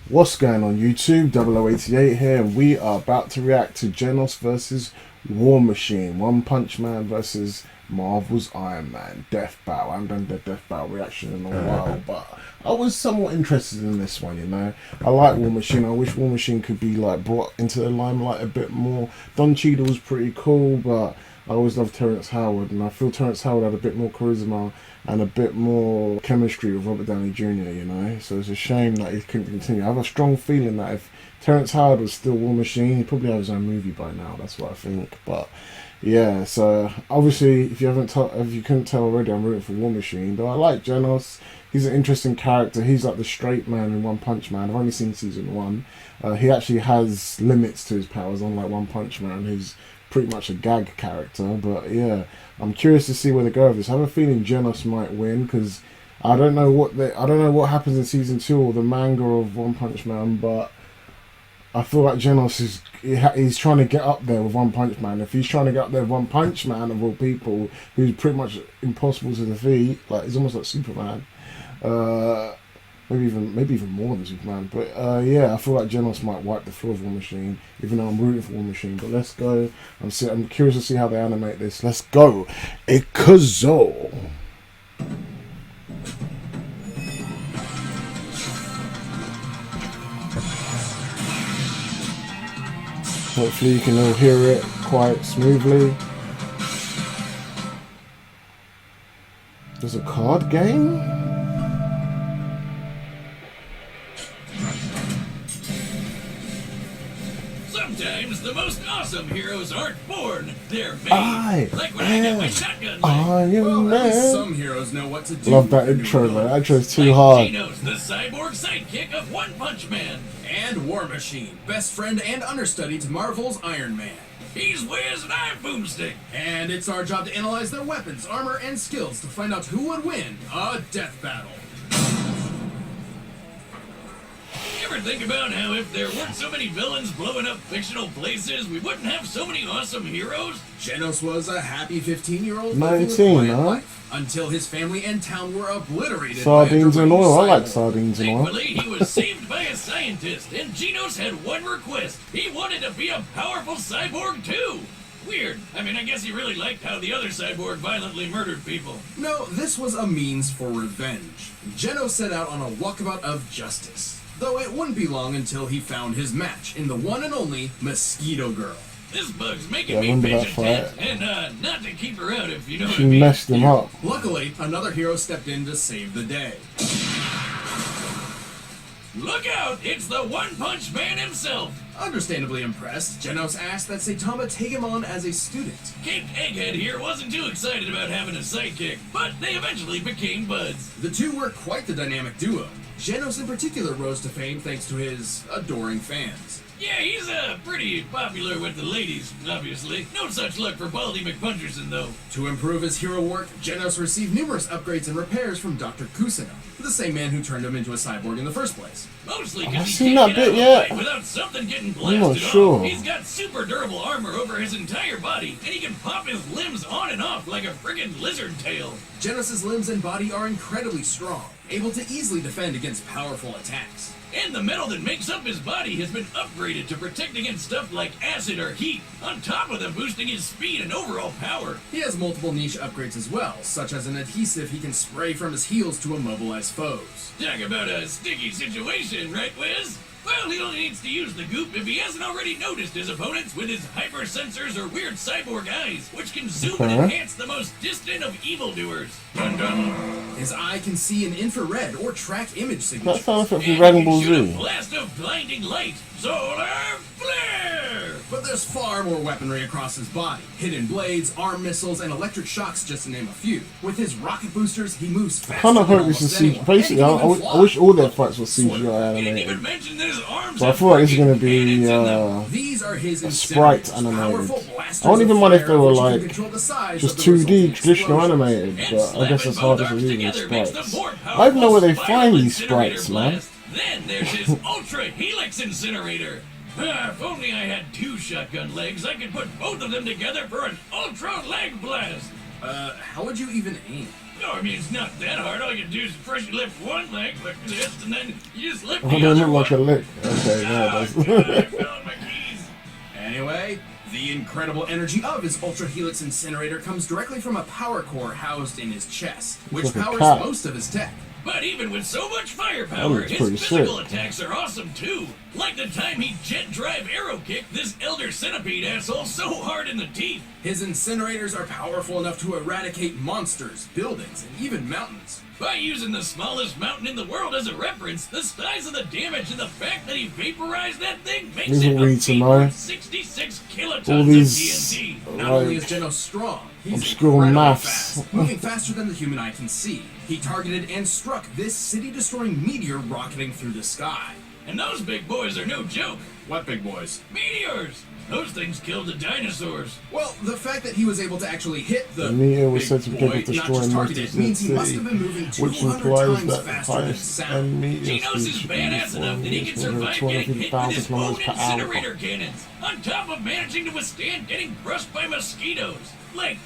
What's going on YouTube? 0088 here, and we are about to react to Genos versus War Machine. One Punch Man versus Marvel's Iron Man. Death Battle. I haven't done the Death Battle reaction in a while, but I was somewhat interested in this one, you know. I like War Machine. I wish War Machine could be like brought into the limelight a bit more. Don Cheadle was pretty cool, but I always loved Terrence Howard, and I feel Terrence Howard had a bit more charisma and a bit more chemistry with Robert Downey Jr., you know. So it's a shame that he couldn't continue. I have a strong feeling that if Terrence Howard was still War Machine, he'd probably have his own movie by now. That's what I think. But yeah, so obviously, if you couldn't tell already, I'm rooting for War Machine. But I like Genos. He's an interesting character. He's like the straight man in One Punch Man. I've only seen season 1. He actually has limits to his powers, unlike One Punch Man, who's pretty much a gag character. But yeah, I'm curious to see where they go with this. I have a feeling Genos might win because I don't know what happens in season 2 or the manga of One Punch Man, but I feel like Genos he's trying to get up there with One Punch Man. If he's trying to get up there with One Punch Man of all people, who's pretty much impossible to defeat, like he's almost like Superman. Maybe even more than Superman. But yeah, I feel like Genos might wipe the floor of War Machine, even though I'm rooting for War Machine. But let's go. I'm curious to see how they animate this. Let's go. Ikazo. Hopefully you can all hear it quite smoothly. There's a card game? Sometimes the most awesome heroes aren't born, they're made. Like when I got my shotgun leg. Some heroes know what to do. Love that intro, man. That intro's too hard. Genos, the cyborg sidekick of One Punch Man. And War Machine, best friend and understudy to Marvel's Iron Man. He's whiz and I'm boomstick. And it's our job to analyze their weapons, armor, and skills to find out who would win a death battle. Ever think about how if there weren't so many villains blowing up fictional places, we wouldn't have so many awesome heroes? Genos was a happy 15-year-old 19, huh? life, until his family and town were obliterated. Sardines and oil. I like sardines and oil. Thankfully, he was saved by a scientist, and Genos had one request. He wanted to be a powerful cyborg too. Weird. I mean, I guess he really liked how the other cyborg violently murdered people. No, this was a means for revenge. Genos set out on a walkabout of justice. Though it wouldn't be long until he found his match in the one and only Mosquito Girl. This bug's making me pitch a tent, and not to keep her out if you know what I She mean. messed him up. Luckily, another hero stepped in to save the day. Look out! It's the One Punch Man himself! Understandably impressed, Genos asked that Saitama take him on as a student. Cake Egghead here wasn't too excited about having a sidekick, but they eventually became buds. The two were quite the dynamic duo. Genos in particular rose to fame thanks to his adoring fans. Yeah, he's pretty popular with the ladies, obviously. No such luck for Baldy McPuncherson, though. To improve his hero work, Genos received numerous upgrades and repairs from Dr. Kusino, the same man who turned him into a cyborg in the first place. Mostly I've because he seen can't that get bit out of a yet. fight without something getting I'm not blasted sure. off. He's got super durable armor over his entire body, and he can pop his limbs on and off like a friggin' lizard tail. Genos' limbs and body are incredibly strong, able to easily defend against powerful attacks. And the metal that makes up his body has been upgraded to protect against stuff like acid or heat, on top of them boosting his speed and overall power. He has multiple niche upgrades as well, such as an adhesive he can spray from his heels to immobilize foes. Talk about a sticky situation, right, Wiz? Well, he only needs to use the goop if he hasn't already noticed his opponents with his hyper sensors or weird cyborg eyes, which can zoom and enhance the most distant of evildoers. Dun dun. His eye can see an infrared or track image signature. That sounds like from Dragon Ball Z. A blast of blinding light, solar flare. But there's far more weaponry across his body. Hidden blades, arm missiles, and electric shocks, just to name a few. With his rocket boosters, he moves faster. I kind of hope than this is almost anyone. basically. I wish all their fights were CGI He didn't even animated. mention that his arms But I have feel like this is freaking gonna be cannons in them. These are his a sprite incinerators, animated. powerful blasters I don't even of mind if fire they were which can like control the size just of the 2D resulting traditional explosions. animated, And but I guess slapping it's hard both to arms do with together makes sprites. the more I don't know where they powerful find these spiral sprites, man. blast. Then there's his Ultra Helix Incinerator. If only I had 2 shotgun legs, I could put both of them together for an Ultra Leg Blast. How would you even aim? No, I mean, it's not that hard. All you do is first you lift one leg like this, and then you just lift Oh, the they other look like a one. lick. Okay, now it Oh, does. God, I found my keys. Anyway, the incredible energy of his Ultra Helix incinerator comes directly from a power core housed in his chest, which like a powers cat. most of his tech. But even with so much That firepower, looks pretty his physical sick. attacks are awesome too. Like the time he jet drive arrow kicked this elder centipede asshole so hard in the teeth. His incinerators are powerful enough to eradicate monsters, buildings, and even mountains. By using the smallest mountain in the world as a reference, the size of the damage and the fact that he vaporized that thing makes These it will a read feat tomorrow. worth 66 kilotons All of these TNT. Not only is like Genos strong, he's obscure incredibly maths. fast, moving faster than the human eye can see. He targeted and struck this city-destroying meteor rocketing through the sky. And those big boys are no joke. What big boys? Meteors! Those things killed the dinosaurs. Well, the fact that he was able to actually hit the meteor was big said to be capable boy, of not destroying just most target of it, the means he must city, have been moving which 200 implies times that the faster than highest sound. end meteor Genos is speed badass enough that he can survive getting hit with his own incinerator cannons, on top of managing to withstand getting crushed by mosquitoes. Like,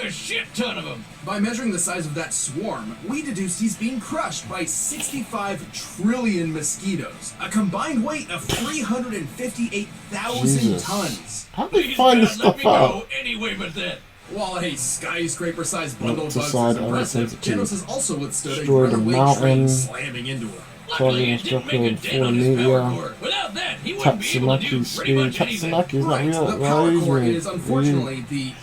a shit ton of them. By measuring the size of that swarm, we deduced he's being crushed by 65 trillion mosquitoes, a combined weight of 358,000 Jesus. tons. How do they Please find God, this let stuff me go out? Anyway but that. While a skyscraper-sized bundle of to bugs side is impressive, uncertainty. Genos has also withstood a Destroyed a runaway mountain. train slamming into him. Luckily, it didn't make a dent on his power Meteor. core. Without that, he wouldn't be able to do Tatsunaki pretty speed. much anything. Tatsunaki is not Right, real. the power core Right, is unfortunately the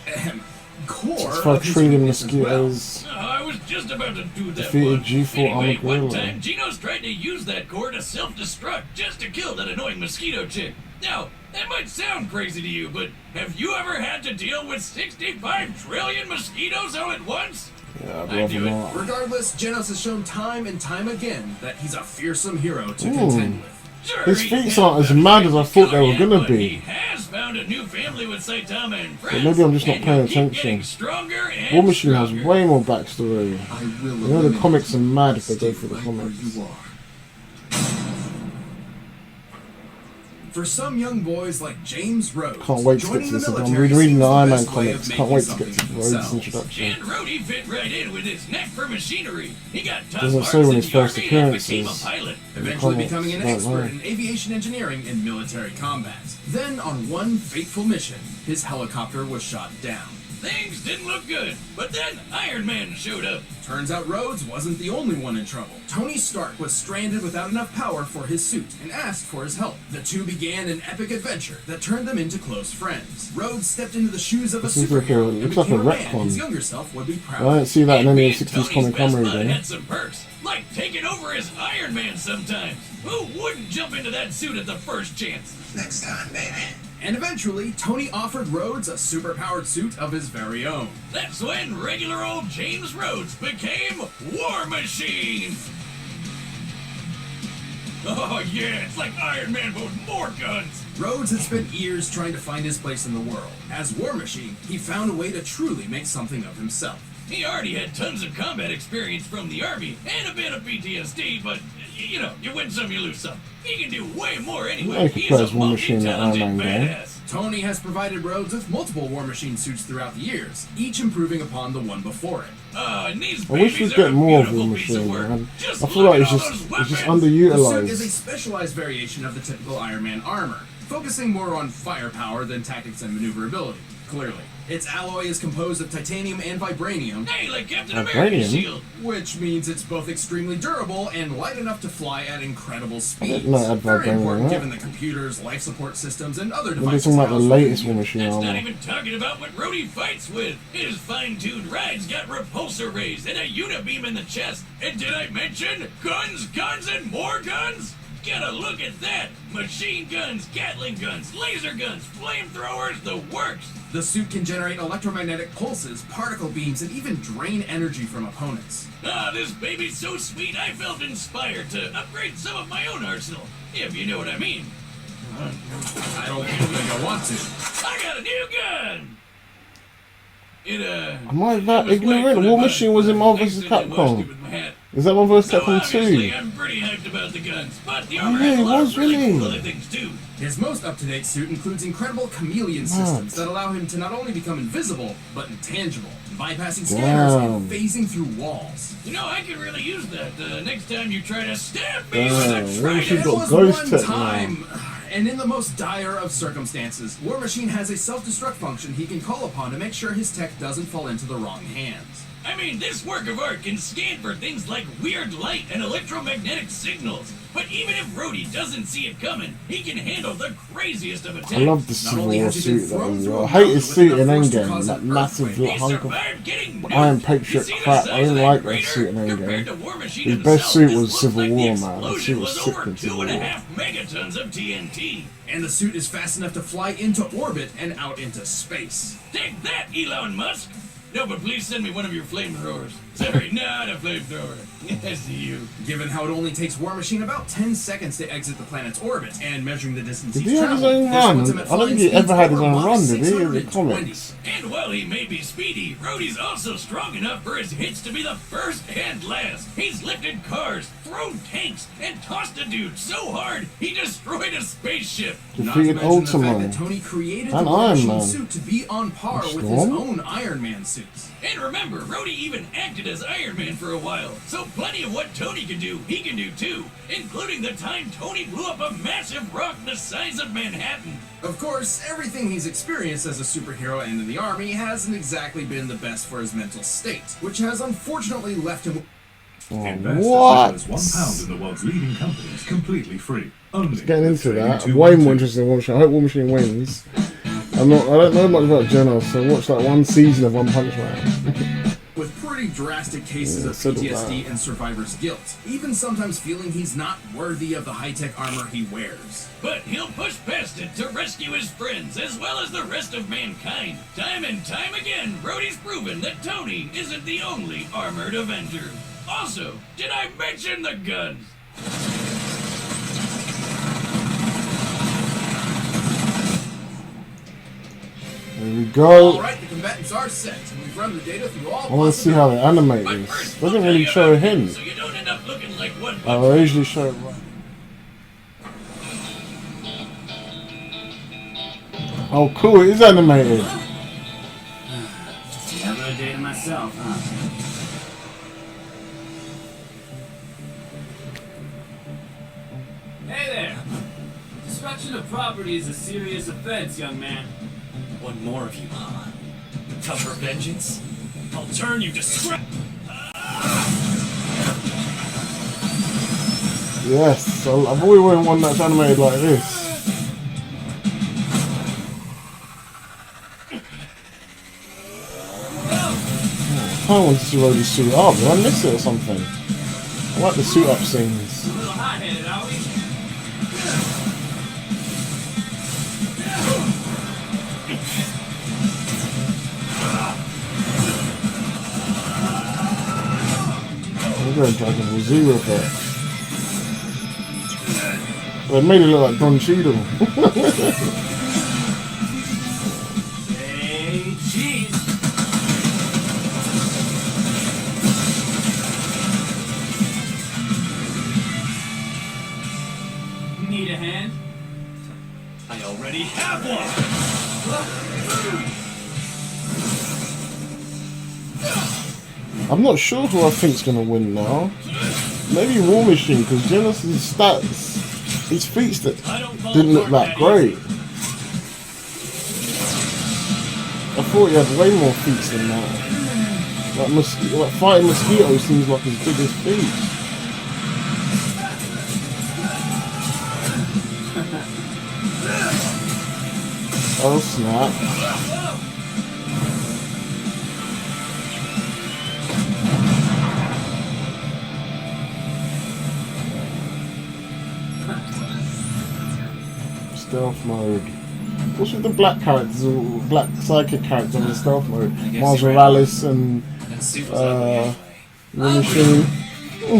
core It's of for his treating weakness as well. mosquitoes. Oh, I was just about to do that Defeated one. G4 Anyway, armor one gorilla. time, Genos tried to use that core to self-destruct just to kill that annoying mosquito chick. Now, that might sound crazy to you, but have you ever had to deal with 65 trillion mosquitoes all at once? Yeah, I do it. not. Regardless, Genos has shown time and time again that he's a fearsome hero to contend with. Sure, His he feats hasn't aren't as found mad as I thought they killer were yet, gonna but be. He has found a new family with Saitama and friends. maybe I'm just not and paying he'll keep attention. getting stronger and War Machine has stronger. way more backstory. I will You know the comics are mad if they go through the right comics. where you are. For some young boys like James Rhodes, Can't wait to get joining to the this. I'm military reading seems the the Iron Man best way of comics. making Can't wait to get something to of Rhodes' themselves. introduction. And Rhodey fit right in with his knack for machinery. He got top Doesn't marks say when in his the first Army and became a appearance is. pilot. Eventually comics, becoming an don't expert know. in aviation engineering and military combat. Then, on one fateful mission, his helicopter was shot down. Things didn't look good, but then Iron Man showed up. Turns out Rhodes wasn't the only one in trouble. Tony Stark was stranded without enough power for his suit and asked for his help. The two began an epic adventure that turned them into close friends. Rhodes stepped into the shoes of a This is like a- superhero and looks like a became a man retcon. his younger self would be proud I don't of. see that in any being of the 60s Tony's comic best summary bud though. had some perks, like taking over as Iron Man sometimes. Who wouldn't jump into that suit at the first chance? Next time, baby. And eventually, Tony offered Rhodes a superpowered suit of his very own. That's when regular old James Rhodes became War Machine. Oh yeah, it's like Iron Man but with more guns. Rhodes had spent years trying to find his place in the world. As War Machine, he found a way to truly make something of himself. He already had tons of combat experience from the army and a bit of PTSD, but you know, you win some, you lose some. He can do way more anyway. I could He's play a as War Machine in the Iron multi-talented Man game. badass. Tony has provided Rhodes with multiple War Machine suits throughout the years, each improving upon the one before it. And these I wish babies we'd are get a more of beautiful War piece of Machine, work. man. Just I feel look like at it's all just those it's just weapons. The suit is a underutilized. specialized variation of the typical Iron Man armor, focusing more on firepower than tactics and maneuverability, clearly. Its alloy is composed of titanium and vibranium, Hey, like Captain Vibranium? America's shield. which means it's both extremely durable and light enough to fly at incredible speeds. didn't know it had Very vibranium, important right? given the computers, life support systems, and other We're devices. talking about the housed latest within War it. Machine That's not armor. even talking about what Rhodey fights with. His fine-tuned rides got repulsor rays and a unibeam in the chest. And did I mention guns, guns, and more guns? Get a look at that! Machine guns, Gatling guns, laser guns, flamethrowers, the works! The suit can generate electromagnetic pulses, particle beams, and even drain energy from opponents. Ah, this baby's so sweet I felt inspired to upgrade some of my own arsenal, if you know what I mean. I don't think I want to. I got a new gun! It, Am I that it was ignorant? white when I War bought Machine it, was but in I Marvel vs. accidentally washed it Capcom. with my hat. Is that Marvel vs. So Capcom obviously, 2? I'm pretty hyped about the guns, but the Oh, armor yeah, has a it lot was of really really. cool other things too. His most up-to-date suit includes incredible chameleon systems that allow him to not only become invisible, but intangible. bypassing scanners Damn. and phasing through walls. You know, I could really use that next time you try to stab me with a Damn, what if she trident. It got was ghost one tech now? time, and in the most dire of circumstances, War Machine has a self-destruct function he can call upon to make sure his tech doesn't fall into the wrong hands. I mean, this work of art can scan for things like weird light and electromagnetic signals. But even if Rhodey doesn't see it coming, he can handle the craziest of attacks. I love the Not Civil only War has he been suit thrown though. through I a hate his mountain suit with in enough force to Endgame, cause that an massive earthquake. He hunk of survived getting nuked. Iron You Patriot see the crap. size I didn't of like that crater? suit in Compared Endgame. to War Machine His himself, best suit this was looked Civil like the War, man. The explosion suit was was sick over in Civil War. 2.5 megatons of TNT. And the suit is fast enough to fly into orbit and out into space. Take that, Elon Musk! No, but please send me one of your flamethrowers. Sorry, not a flamethrower. Yes, you. Given how it only takes War Machine about 10 seconds to exit the planet's orbit, and measuring the distance Did he's he have his traveled, own this run? ultimate I don't flying think he speed's ever had his over own Mach run, did he, in the 620. comics? And while he may be speedy, Rhodey's also strong enough for his hits to be the first and last. He's lifted cars, thrown tanks, and tossed a dude so hard he destroyed a spaceship. Not to Defeated mention the fact Ultimo. that Tony created the And War Iron Machine Man. suit to be on par with his Storm? own Iron Man suits. And remember, Rhodey even acted as Iron Man for a while, so plenty of what Tony can do, he can do too, including the time Tony blew up a massive rock the size of Manhattan. Of course, everything he's experienced as a superhero and in the army hasn't exactly been the best for his mental state, which has unfortunately left him. Invest What? as little as £1 in the world's leading companies completely free. Only Getting with into that. Trading Way more 212. interested in War Machine. I hope War Machine wins. I don't know much about Genos, so I watched like one season of One Punch Man. With pretty drastic cases Yeah, of so do PTSD I. and survivor's guilt, even sometimes feeling he's not worthy of the high-tech armor he wears. But he'll push past it to rescue his friends as well as the rest of mankind. Time and time again, Rhodey's proven that Tony isn't the only armored Avenger. Also, did I mention the guns? There we go. Alright, the combatants are set, and we've run the data through all I want to see how they animate But this. first, Doesn't we'll really tell show you about him. So you don't end up looking like one I usually show it right. Oh, cool! It is animated. Never a day to myself, huh? Hey there! Destruction of property is a serious offense, young man. One more of you, huh? Come for vengeance? I'll turn you to scrap! Yes, I've always wanted one that's animated like this. I want to see Rhodey's suit up. Did I miss it or something? I like the suit up scenes. A little hot-headed, are we? I'm going Dragon Ball Z with it. They made it look like Don Cheadle. Hey, cheese! Need a hand? I already have one! I'm not sure who I think's gonna win now. Maybe War Machine, because Genos' stats, his feats that I don't fall didn't look apart that great. easy. I thought he had way more feats than that. Like fighting mosquitoes seems like his biggest feat. Oh snap. Stealth mode. What's with the black characters, or black psychic characters in the stealth mode? guess Mars you're right. Morales and That suit was ugly anyway. War Machine.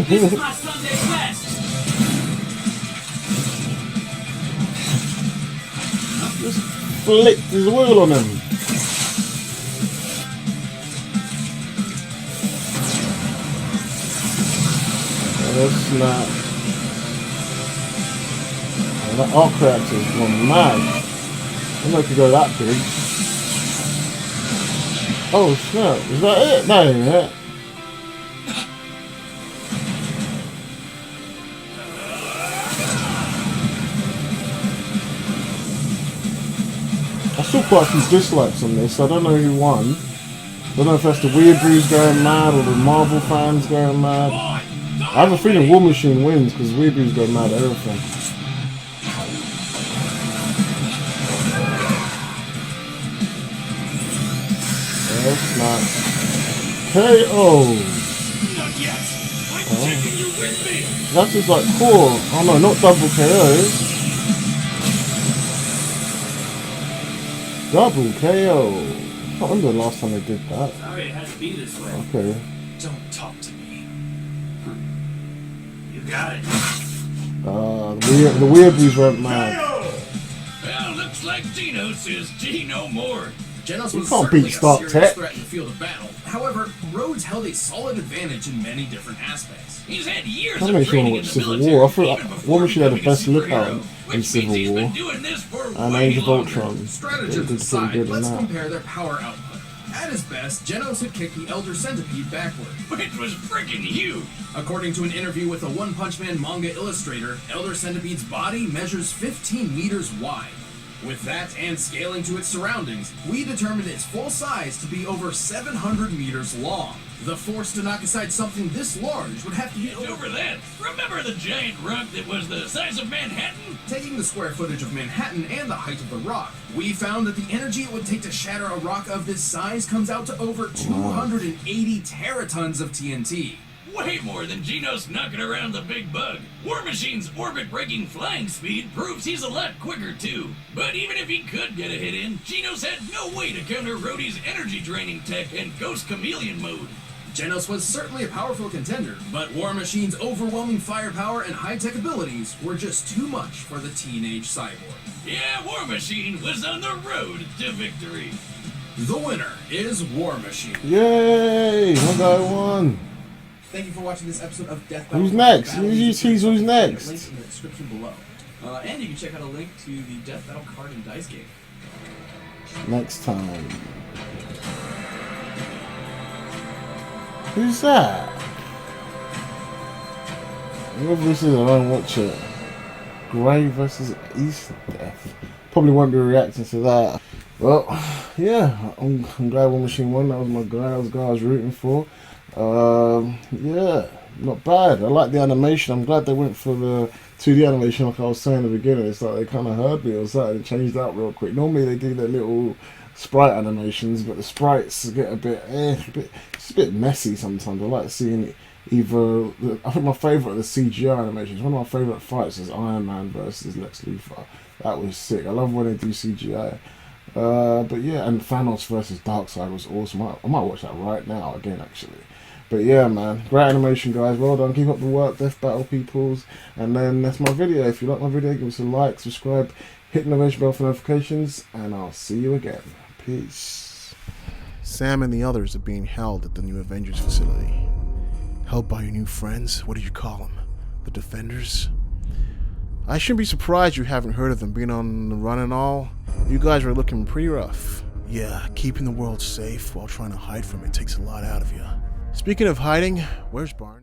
This is my Sunday best! Just flicked his wheel on him. Oh snap. Oh, that arc reactor's gone mad. I don't know if it could go that big. Oh snap, is that it? That ain't it. I saw quite a few dislikes on this. I don't know who won. I don't know if that's the Weird Brews going mad or the Marvel fans going mad. I have a feeling War Machine wins because Weird Brews go mad at everything. That's nice. KO! Not yet. I'm taking you with me. That's just like cool. Oh no, not double KO. Double KO. I can't remember the last time they did that. Sorry it had to be this way. Okay. Don't talk to me. You got it. The Weird Brews went mad. Well, looks like Genos is G no more. Genos You was can't certainly beat a Stark serious Tech. threat in the field of battle. However, Rhodes held a solid advantage in many different aspects. He's had years That of makes me training want in to the watch Civil military. War. I feel even like before War Machine had the becoming a best lookout superhero, in which means Civil he's been War. doing this for And way Age of longer. Ultron. Strategies They did aside, pretty good in let's that. compare their power output. At his best, Genos had kicked the Elder Centipede backward. Which was freaking huge. According to an interview with a One Punch Man manga illustrator, Elder Centipede's body measures 15 meters wide. With that and scaling to its surroundings, we determined its full size to be over 700 meters long. The force to knock aside something this large would have to be It's over that. Remember the giant rock that was the size of Manhattan? Taking the square footage of Manhattan and the height of the rock, we found that the energy it would take to shatter a rock of this size comes out to over 280 teratons of TNT. Way more than Genos knocking around the big bug. War Machine's orbit-breaking flying speed proves he's a lot quicker too. But even if he could get a hit in, Genos had no way to counter Rhodey's energy-draining tech and Ghost Chameleon mode. Genos was certainly a powerful contender, but War Machine's overwhelming firepower and high-tech abilities were just too much for the teenage cyborg. Yeah, War Machine was on the road to victory. The winner is War Machine. Yay! My guy won. Thank you for watching this episode of Death Who's next? You tease who's next. Link in the description below. And you can check out a link to the Death Battle card and dice game. Next time. Who's that? Whoever this is, I don't watch it. Grey versus East Death. Probably won't be reacting to that. Well, yeah, I'm glad War Machine won. That was my guy. That was the guy I was rooting for. Yeah, not bad. I like the animation. I'm glad they went for the 2D animation like I was saying at the beginning. It's like they kind of heard me or something. They changed that real quick. Normally they do their little sprite animations, but the sprites get a bit, it's a bit messy sometimes. I like seeing either, I think my favourite of the CGI animations, one of my favourite fights is Iron Man versus Lex Luthor. That was sick. I love when they do CGI. But yeah, and Thanos versus Darkseid was awesome. I might watch that right now again, actually. But yeah, man, great animation, guys. Well done. Keep up the work, Death Battle peoples. And then that's my video. If you like my video, give us a like, subscribe, hit the notification bell for notifications, and I'll see you again. Peace. Sam and the others are being held at the new Avengers facility. Held by your new friends? What do you call them? The Defenders? I shouldn't be surprised you haven't heard of them being on the run and all. You guys are looking pretty rough. Yeah, keeping the world safe while trying to hide from it takes a lot out of you. Speaking of hiding, where's Barnes?